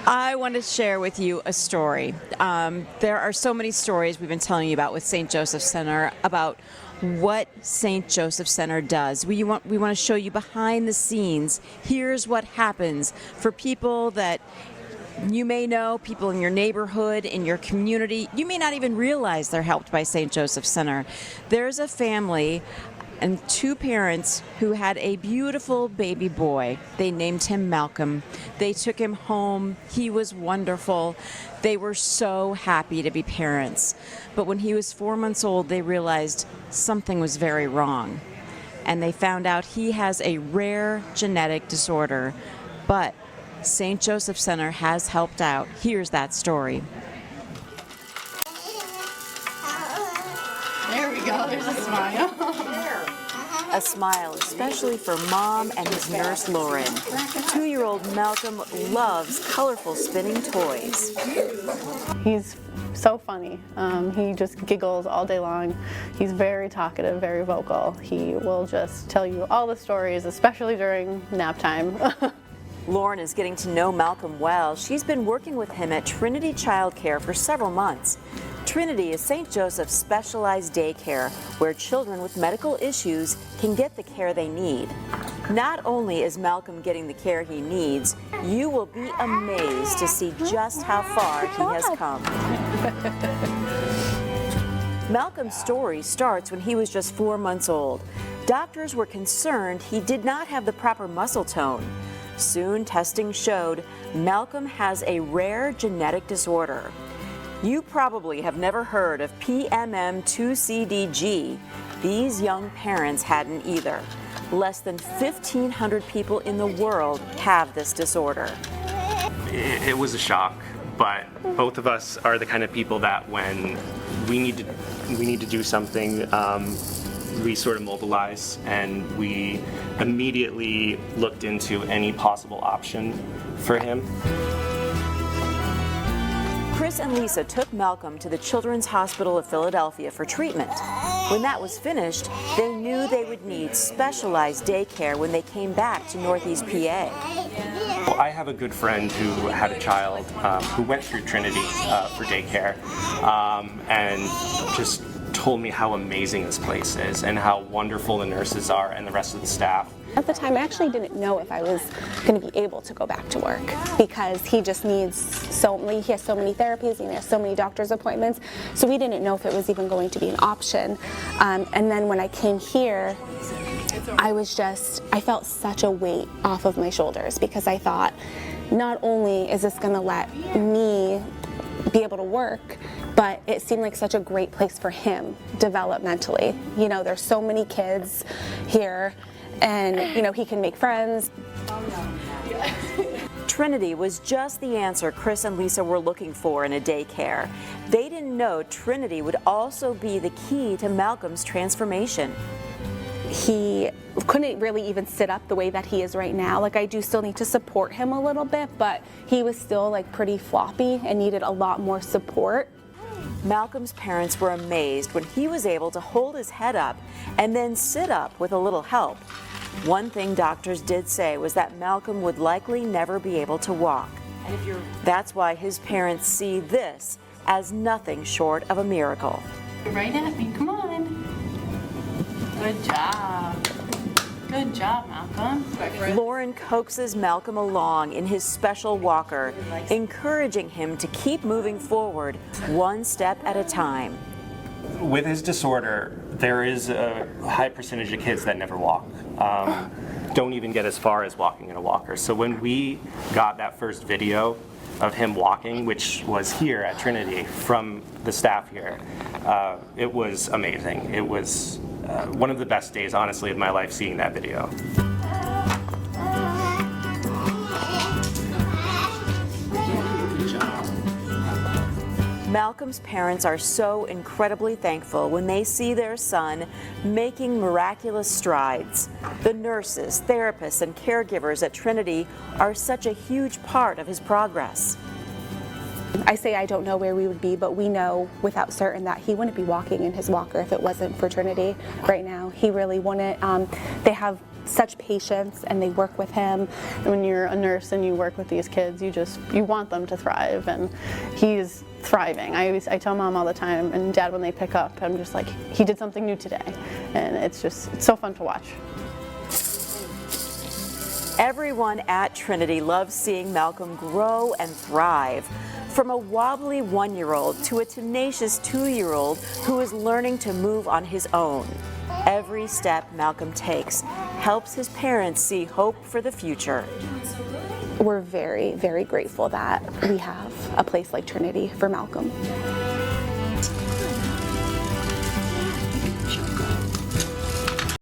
I want to share with you a story. There are so many stories we've been telling you about with St. Joseph Center about what St. Joseph Center does. We want to show you behind the scenes. Here's what happens for people that you may know, people in your neighborhood, in your community. You may not even realize they're helped by St. Joseph Center. There's a family and two parents who had a beautiful baby boy. They named him Malcolm. They took him home. He was wonderful. They were so happy to be parents. But when he was 4 months old, they realized something was very wrong. And they found out he has a rare genetic disorder. But St. Joseph Center has helped out. Here's that story. There we go. There's a smile. A smile, especially for Mom and his nurse, Lauren. 2-year-old Malcolm loves colorful spinning toys. He's so funny. He just giggles all day long. He's very talkative, very vocal. He will just tell you all the stories, especially during nap time. Lauren is getting to know Malcolm well. She's been working with him at Trinity Childcare for several months. Trinity is St. Joseph's specialized daycare where children with medical issues can get the care they need. Not only is Malcolm getting the care he needs, you will be amazed to see just how far he has come. Malcolm's story starts when he was just 4 months old. Doctors were concerned he did not have the proper muscle tone. Soon testing showed Malcolm has a rare genetic disorder. You probably have never heard of PMM2CDG. These young parents hadn't either. Less than 1,500 people in the world have this disorder. It was a shock, but both of us are the kind of people that when we need to do something, we sort of mobilize, and we immediately looked into any possible option for him. Chris and Lisa took Malcolm to the Children's Hospital of Philadelphia for treatment. When that was finished, they knew they would need specialized daycare when they came back to Northeast PA. Well, I have a good friend who had a child who went through Trinity for daycare and just told me how amazing this place is and how wonderful the nurses are and the rest of the staff. At the time, I actually didn't know if I was going to be able to go back to work because he just needs he has so many therapies and he has so many doctor's appointments, so we didn't know if it was even going to be an option. And then when I came here, I felt such a weight off of my shoulders because I thought, not only is this going to let me be able to work, but it seemed like such a great place for him developmentally. You know, there's so many kids here, and you know, he can make friends. Trinity was just the answer Chris and Lisa were looking for in a daycare. They didn't know Trinity would also be the key to Malcolm's transformation. He couldn't really even sit up the way that he is right now. Like, I do still need to support him a little bit, but he was still like pretty floppy and needed a lot more support. Malcolm's parents were amazed when he was able to hold his head up and then sit up with a little help. One thing doctors did say was that Malcolm would likely never be able to walk. That's why his parents see this as nothing short of a miracle. Right at me, come on. Good job. Good job, Malcolm. Lauren coaxes Malcolm along in his special walker, encouraging him to keep moving forward one step at a time. With his disorder, there is a high percentage of kids that never walk. Don't even get as far as walking in a walker. So when we got that first video of him walking, which was here at Trinity from the staff here, it was amazing. It was one of the best days, honestly, of my life, seeing that video. Malcolm's parents are so incredibly thankful when they see their son making miraculous strides. The nurses, therapists, and caregivers at Trinity are such a huge part of his progress. I say I don't know where we would be, but we know without certain that he wouldn't be walking in his walker if it wasn't for Trinity right now. He really wouldn't. They have such patience, and they work with him. And when you're a nurse and you work with these kids, you want them to thrive, and he's thriving. I tell Mom all the time, and Dad when they pick up, I'm just like, he did something new today, and it's so fun to watch. Everyone at Trinity loves seeing Malcolm grow and thrive. From a wobbly 1-year-old to a tenacious 2-year-old who is learning to move on his own. Every step Malcolm takes helps his parents see hope for the future. We're very, very grateful that we have a place like Trinity for Malcolm.